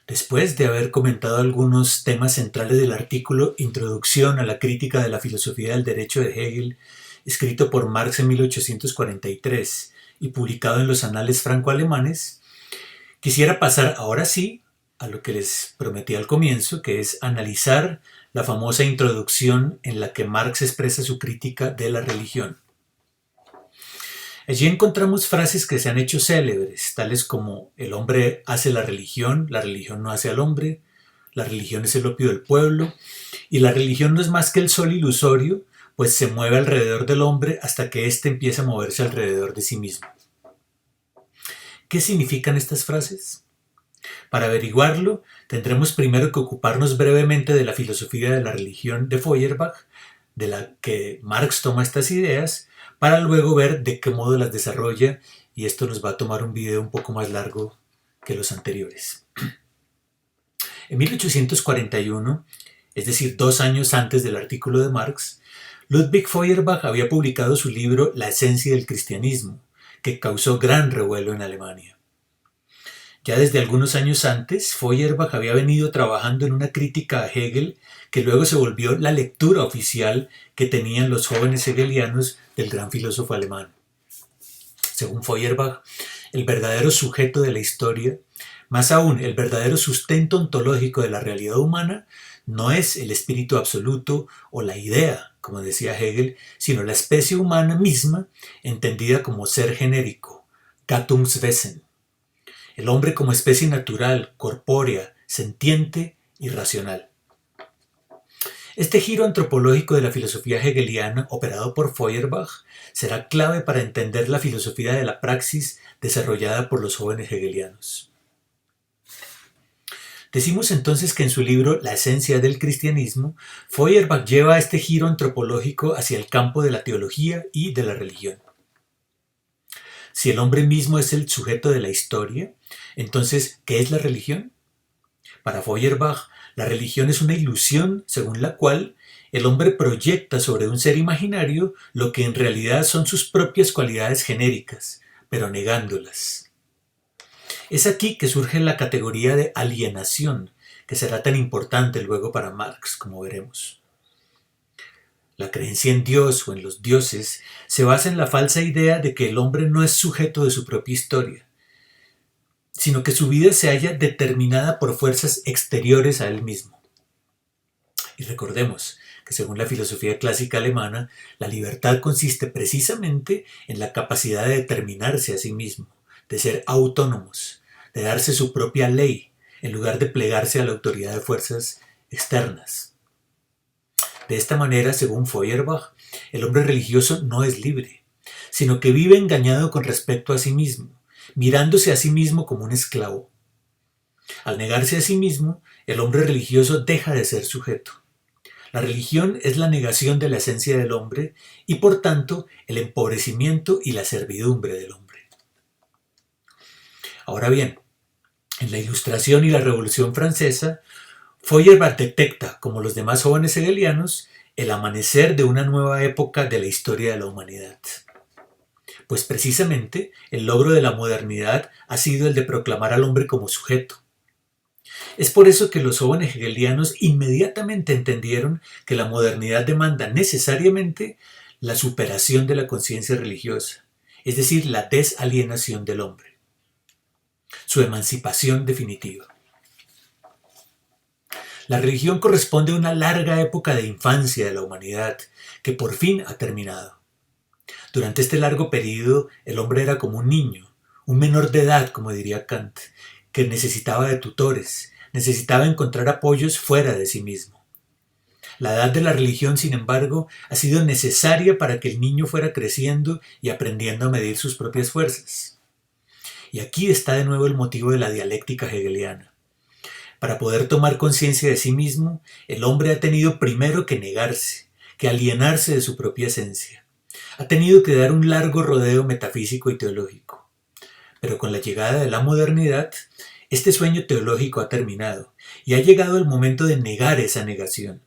Después de haber comentado algunos temas centrales del artículo Introducción a la crítica de la filosofía del derecho de Hegel, escrito por Marx en 1843 y publicado en los Anales franco-alemanes, quisiera pasar ahora sí a lo que les prometí al comienzo, que es analizar la famosa introducción en la que Marx expresa su crítica de la religión. Allí encontramos frases que se han hecho célebres, tales como el hombre hace la religión no hace al hombre, la religión es el opio del pueblo, y la religión no es más que el sol ilusorio, pues se mueve alrededor del hombre hasta que éste empieza a moverse alrededor de sí mismo. ¿Qué significan estas frases? Para averiguarlo, tendremos primero que ocuparnos brevemente de la filosofía de la religión de Feuerbach, de la que Marx toma estas ideas, para luego ver de qué modo las desarrolla, y esto nos va a tomar un video un poco más largo que los anteriores. En 1841, es decir, 2 años antes del artículo de Marx, Ludwig Feuerbach había publicado su libro La esencia del cristianismo, que causó gran revuelo en Alemania. Ya desde algunos años antes, Feuerbach había venido trabajando en una crítica a Hegel que luego se volvió la lectura oficial que tenían los jóvenes hegelianos del gran filósofo alemán. Según Feuerbach, el verdadero sujeto de la historia, más aún el verdadero sustento ontológico de la realidad humana, no es el espíritu absoluto o la idea, como decía Hegel, sino la especie humana misma, entendida como ser genérico, Gattungswesen. El hombre como especie natural, corpórea, sentiente y racional. Este giro antropológico de la filosofía hegeliana, operado por Feuerbach, será clave para entender la filosofía de la praxis desarrollada por los jóvenes hegelianos. Decimos entonces que en su libro La esencia del cristianismo, Feuerbach lleva este giro antropológico hacia el campo de la teología y de la religión. Si el hombre mismo es el sujeto de la historia, entonces, ¿qué es la religión? Para Feuerbach, la religión es una ilusión según la cual el hombre proyecta sobre un ser imaginario lo que en realidad son sus propias cualidades genéricas, pero negándolas. Es aquí que surge la categoría de alienación, que será tan importante luego para Marx, como veremos. La creencia en Dios o en los dioses se basa en la falsa idea de que el hombre no es sujeto de su propia historia, sino que su vida se halla determinada por fuerzas exteriores a él mismo. Y recordemos que según la filosofía clásica alemana, la libertad consiste precisamente en la capacidad de determinarse a sí mismo, de ser autónomos, de darse su propia ley, en lugar de plegarse a la autoridad de fuerzas externas. De esta manera, según Feuerbach, el hombre religioso no es libre, sino que vive engañado con respecto a sí mismo, mirándose a sí mismo como un esclavo. Al negarse a sí mismo, el hombre religioso deja de ser sujeto. La religión es la negación de la esencia del hombre y, por tanto, el empobrecimiento y la servidumbre del hombre. Ahora bien, en la Ilustración y la Revolución Francesa, Feuerbach detecta, como los demás jóvenes hegelianos, el amanecer de una nueva época de la historia de la humanidad. Pues precisamente el logro de la modernidad ha sido el de proclamar al hombre como sujeto. Es por eso que los jóvenes hegelianos inmediatamente entendieron que la modernidad demanda necesariamente la superación de la conciencia religiosa, es decir, la desalienación del hombre, su emancipación definitiva. La religión corresponde a una larga época de infancia de la humanidad, que por fin ha terminado. Durante este largo periodo, el hombre era como un niño, un menor de edad, como diría Kant, que necesitaba de tutores, necesitaba encontrar apoyos fuera de sí mismo. La edad de la religión, sin embargo, ha sido necesaria para que el niño fuera creciendo y aprendiendo a medir sus propias fuerzas. Y aquí está de nuevo el motivo de la dialéctica hegeliana. Para poder tomar conciencia de sí mismo, el hombre ha tenido primero que negarse, que alienarse de su propia esencia. Ha tenido que dar un largo rodeo metafísico y teológico. Pero con la llegada de la modernidad, este sueño teológico ha terminado y ha llegado el momento de negar esa negación,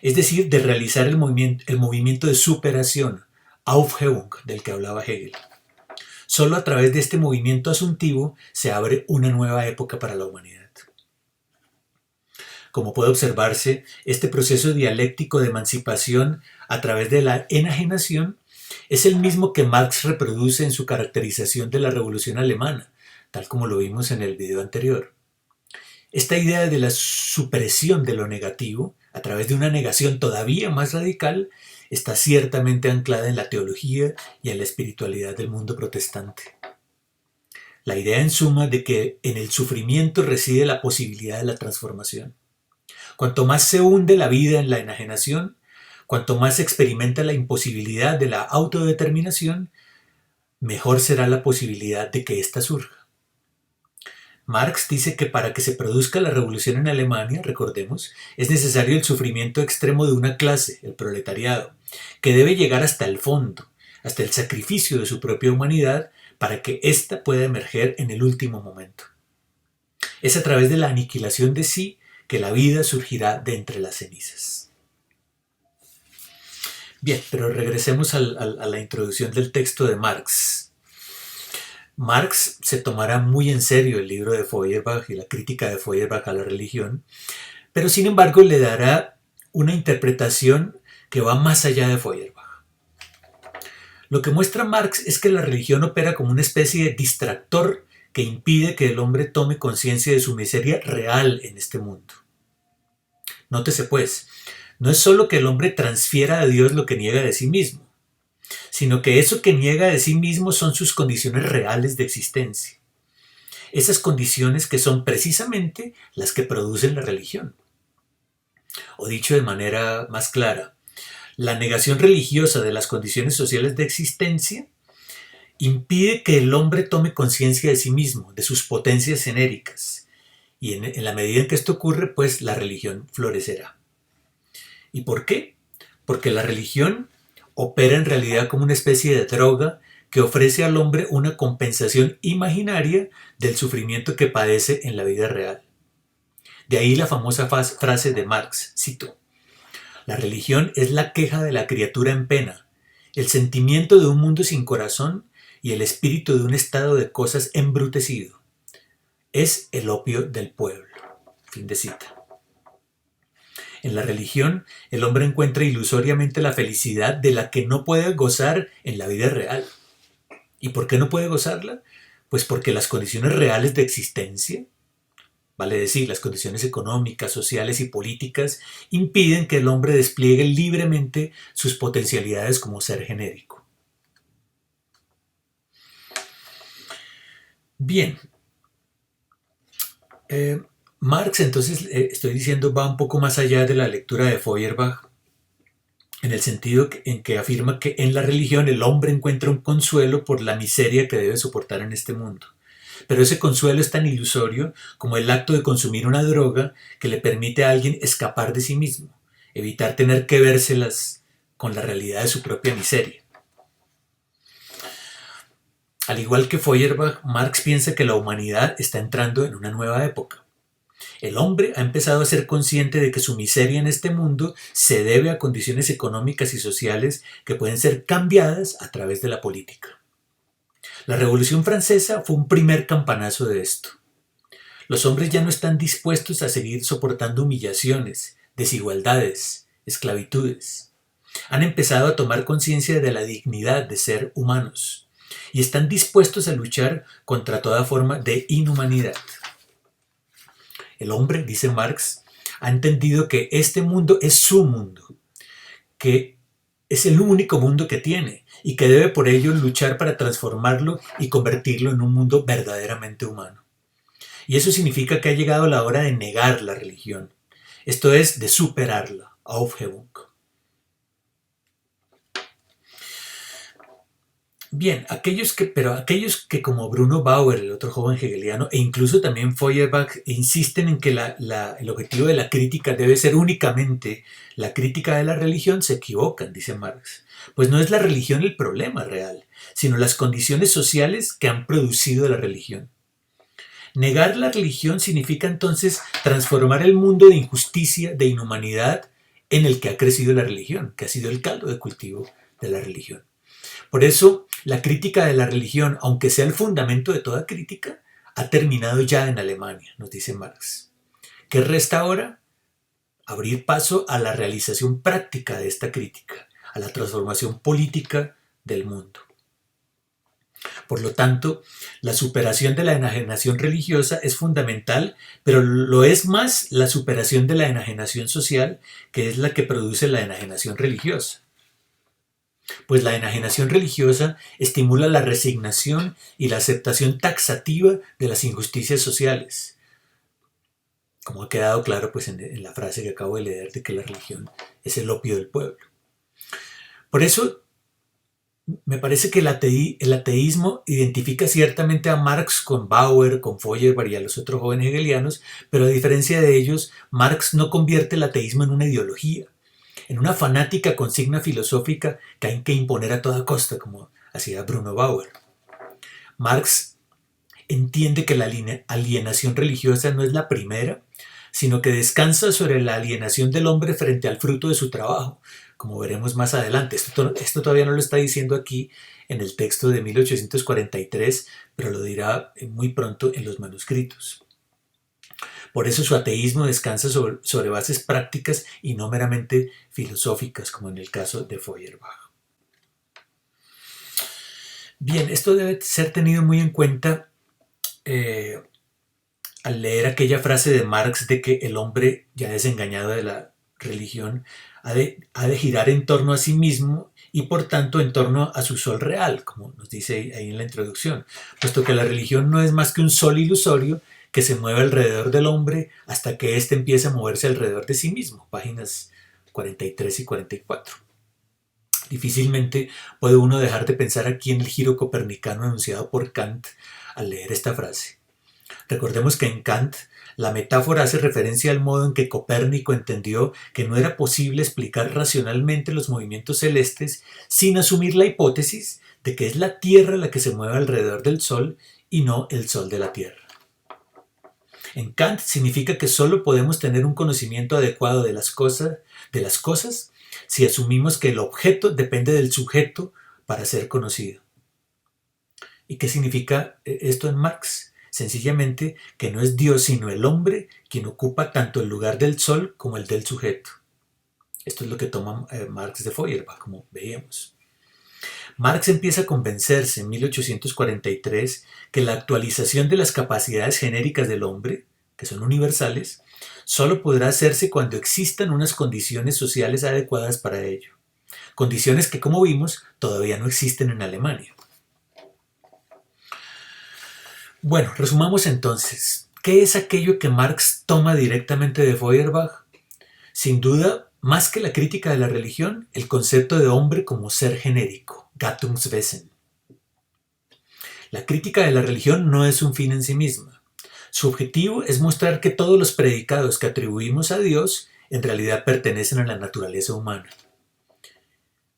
es decir, de realizar el movimiento de superación, Aufhebung, del que hablaba Hegel. Solo a través de este movimiento asuntivo se abre una nueva época para la humanidad. como puede observarse, este proceso dialéctico de emancipación a través de la enajenación es el mismo que Marx reproduce en su caracterización de la Revolución Alemana, tal como lo vimos en el video anterior. Esta idea de la supresión de lo negativo, a través de una negación todavía más radical, está ciertamente anclada en la teología y en la espiritualidad del mundo protestante. La idea en suma de que en el sufrimiento reside la posibilidad de la transformación. Cuanto más se hunde la vida en la enajenación, cuanto más se experimenta la imposibilidad de la autodeterminación, mejor será la posibilidad de que ésta surja. Marx dice que para que se produzca la revolución en Alemania, recordemos, es necesario el sufrimiento extremo de una clase, el proletariado, que debe llegar hasta el fondo, hasta el sacrificio de su propia humanidad, para que ésta pueda emerger en el último momento. Es a través de la aniquilación de sí que la vida surgirá de entre las cenizas. Bien, pero regresemos a la introducción del texto de Marx. Marx se tomará muy en serio el libro de Feuerbach y la crítica de Feuerbach a la religión, pero sin embargo le dará una interpretación que va más allá de Feuerbach. Lo que muestra Marx es que la religión opera como una especie de distractor que impide que el hombre tome conciencia de su miseria real en este mundo. Nótese pues, no es solo que el hombre transfiera a Dios lo que niega de sí mismo, sino que eso que niega de sí mismo son sus condiciones reales de existencia. Esas condiciones que son precisamente las que producen la religión. O dicho de manera más clara, la negación religiosa de las condiciones sociales de existencia impide que el hombre tome conciencia de sí mismo, de sus potencias enéricas. Y en la medida en que esto ocurre, pues la religión florecerá. ¿Y por qué? Porque la religión opera en realidad como una especie de droga que ofrece al hombre una compensación imaginaria del sufrimiento que padece en la vida real. De ahí la famosa frase de Marx, cito: la religión es la queja de la criatura en pena, el sentimiento de un mundo sin corazón y el espíritu de un estado de cosas embrutecido. Es el opio del pueblo. Fin de cita. En la religión, el hombre encuentra ilusoriamente la felicidad de la que no puede gozar en la vida real. ¿Y por qué no puede gozarla? Pues porque las condiciones reales de existencia, vale decir, las condiciones económicas, sociales y políticas, impiden que el hombre despliegue libremente sus potencialidades como ser genérico. Bien. Marx, entonces, estoy diciendo, va un poco más allá de la lectura de Feuerbach, en el sentido en que afirma que en la religión el hombre encuentra un consuelo por la miseria que debe soportar en este mundo. Pero ese consuelo es tan ilusorio como el acto de consumir una droga que le permite a alguien escapar de sí mismo, evitar tener que vérselas con la realidad de su propia miseria. Al igual que Feuerbach, Marx piensa que la humanidad está entrando en una nueva época. El hombre ha empezado a ser consciente de que su miseria en este mundo se debe a condiciones económicas y sociales que pueden ser cambiadas a través de la política. La Revolución Francesa fue un primer campanazo de esto. Los hombres ya no están dispuestos a seguir soportando humillaciones, desigualdades, esclavitudes. Han empezado a tomar conciencia de la dignidad de ser humanos y están dispuestos a luchar contra toda forma de inhumanidad. El hombre, dice Marx, ha entendido que este mundo es su mundo, que es el único mundo que tiene y que debe por ello luchar para transformarlo y convertirlo en un mundo verdaderamente humano. Y eso significa que ha llegado la hora de negar la religión, esto es, de superarla, Aufhebung. Bien, aquellos que como Bruno Bauer, el otro joven hegeliano, e incluso también Feuerbach, insisten en que el objetivo de la crítica debe ser únicamente la crítica de la religión, se equivocan, dice Marx. Pues no es la religión el problema real, sino las condiciones sociales que han producido la religión. Negar la religión significa entonces transformar el mundo de injusticia, de inhumanidad, en el que ha crecido la religión, que ha sido el caldo de cultivo de la religión. Por eso, la crítica de la religión, aunque sea el fundamento de toda crítica, ha terminado ya en Alemania, nos dice Marx. ¿Qué resta ahora? abrir paso a la realización práctica de esta crítica, a la transformación política del mundo. Por lo tanto, la superación de la enajenación religiosa es fundamental, pero lo es más la superación de la enajenación social, que es la que produce la enajenación religiosa. Pues la enajenación religiosa estimula la resignación y la aceptación taxativa de las injusticias sociales, como ha quedado claro pues, en la frase que acabo de leer de que la religión es el opio del pueblo. Por eso, me parece que el ateísmo identifica ciertamente a Marx con Bauer, con Feuerbach y a los otros jóvenes hegelianos, pero a diferencia de ellos, Marx no convierte el ateísmo en una ideología, en una fanática consigna filosófica que hay que imponer a toda costa, como hacía Bruno Bauer. Marx entiende que la alienación religiosa no es la primera, sino que descansa sobre la alienación del hombre frente al fruto de su trabajo, como veremos más adelante. Esto todavía no lo está diciendo aquí en el texto de 1843, pero lo dirá muy pronto en los manuscritos. Por eso su ateísmo descansa sobre bases prácticas y no meramente filosóficas, como en el caso de Feuerbach. Bien, esto debe ser tenido muy en cuenta al leer aquella frase de Marx de que el hombre, ya desengañado de la religión, ha de girar en torno a sí mismo y por tanto en torno a su sol real, como nos dice ahí en la introducción, puesto que la religión no es más que un sol ilusorio que se mueve alrededor del hombre hasta que éste empiece a moverse alrededor de sí mismo, páginas 43 y 44. Difícilmente puede uno dejar de pensar aquí en el giro copernicano anunciado por Kant al leer esta frase. Recordemos que en Kant la metáfora hace referencia al modo en que Copérnico entendió que no era posible explicar racionalmente los movimientos celestes sin asumir la hipótesis de que es la Tierra la que se mueve alrededor del Sol y no el Sol de la Tierra. En Kant significa que solo podemos tener un conocimiento adecuado de las cosas si asumimos que el objeto depende del sujeto para ser conocido. ¿Y qué significa esto en Marx? Sencillamente que no es Dios sino el hombre quien ocupa tanto el lugar del sol como el del sujeto. Esto es lo que toma Marx de Feuerbach, como veíamos. Marx empieza a convencerse en 1843 que la actualización de las capacidades genéricas del hombre, que son universales, solo podrá hacerse cuando existan unas condiciones sociales adecuadas para ello. Condiciones que, como vimos, todavía no existen en Alemania. Bueno, resumamos entonces. ¿Qué es aquello que Marx toma directamente de Feuerbach? Sin duda, más que la crítica de la religión, el concepto de hombre como ser genérico, Gattungswesen. La crítica de la religión no es un fin en sí misma. Su objetivo es mostrar que todos los predicados que atribuimos a Dios en realidad pertenecen a la naturaleza humana.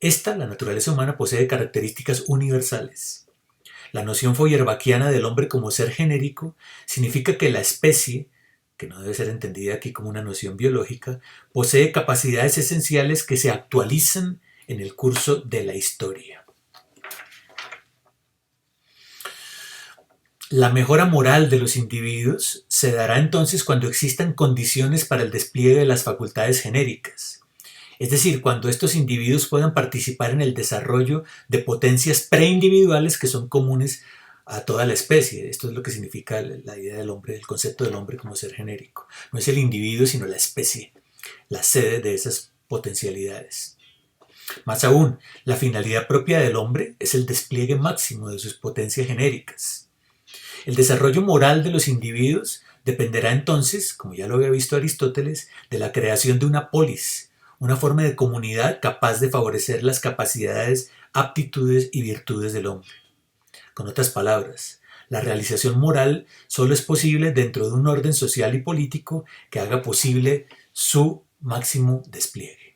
La naturaleza humana, posee características universales. La noción feuerbachiana del hombre como ser genérico significa que la especie, que no debe ser entendida aquí como una noción biológica, posee capacidades esenciales que se actualizan en el curso de la historia. La mejora moral de los individuos se dará entonces cuando existan condiciones para el despliegue de las facultades genéricas. Es decir, cuando estos individuos puedan participar en el desarrollo de potencias preindividuales que son comunes a toda la especie. Esto es lo que significa la idea del hombre, el concepto del hombre como ser genérico. No es el individuo, sino la especie, la sede de esas potencialidades. Más aún, la finalidad propia del hombre es el despliegue máximo de sus potencias genéricas. El desarrollo moral de los individuos dependerá entonces, como ya lo había visto Aristóteles, de la creación de una polis, una forma de comunidad capaz de favorecer las capacidades, aptitudes y virtudes del hombre. Con otras palabras, la realización moral solo es posible dentro de un orden social y político que haga posible su máximo despliegue.